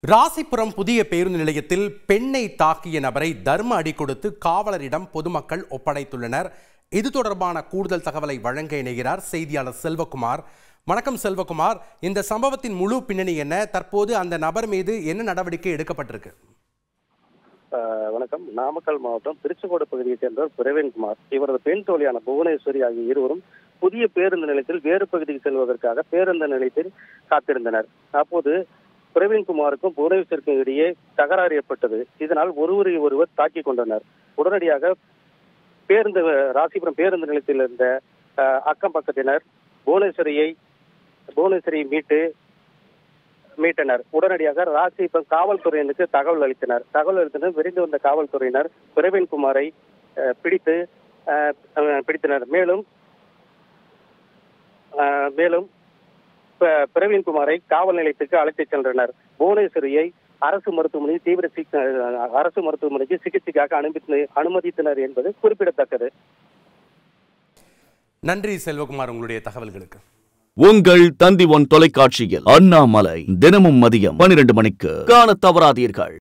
ராசிபுரம் புதிய பேருந்து நிலையத்தில் பெண்ணை தாக்கிய நபரை தர்ம அடி கொடுத்து காவலரிடம் பொதுமக்கள் ஒப்படைத்துள்ளனர். இது தொடர்பான கூடுதல் தகவலை வழங்க இணைகிறார் செய்தியாளர் செல்வகுமார். வணக்கம் செல்வகுமார், இந்த சம்பவத்தின் முழு பின்னணி என்ன? தற்போது அந்த நபர் மீது என்ன நடவடிக்கை எடுக்கப்பட்டிருக்கு? வணக்கம். நாமக்கல் மாவட்டம் திருச்செங்கோடு பகுதியைச் சேர்ந்தவர் பிரவீன்குமார். இவரது பெண் தோழியான புவனேஸ்வரி ஆகிய இருவரும் புதிய பேருந்து நிலையத்தில் வேறு பகுதிக்கு செல்வதற்காக பேருந்து நிலையத்தில் காத்திருந்தனர். அப்போது பிரவீன்குமாருக்கும் புவனேஸ்வருக்கும் இடையே தகராறு ஏற்பட்டது. இதனால் ஒருவரை ஒருவர் தாக்கிக் கொண்டனர். உடனடியாக ராசிபுரம் பேருந்து நிலையத்தில் இருந்த அக்கம் பக்கத்தினர் புவனேஸ்வரியை மீட்டனர். உடனடியாக ராசிபுரம் காவல்துறையினருக்கு தகவல் அளித்தனர். விரைந்து வந்த காவல்துறையினர் பிரவீன்குமாரை பிடித்தனர். மேலும் பிரவீன்குமாரை காவல் நிலையத்துக்கு அழைத்துச் சென்றனர். புவனேஸ்வரியை அரசு மருத்துவமனைக்கு சிகிச்சைக்காக அனுமதித்தனர் என்பது குறிப்பிடத்தக்கது. நன்றி செல்வகுமார், உங்களுடைய தகவல்களுக்கு. உங்கள் தந்தி ஒன் தொலைக்காட்சியில் அண்ணாமலை தினமும் மதியம் 12 மணிக்கு காணத் தவறாதீர்கள்.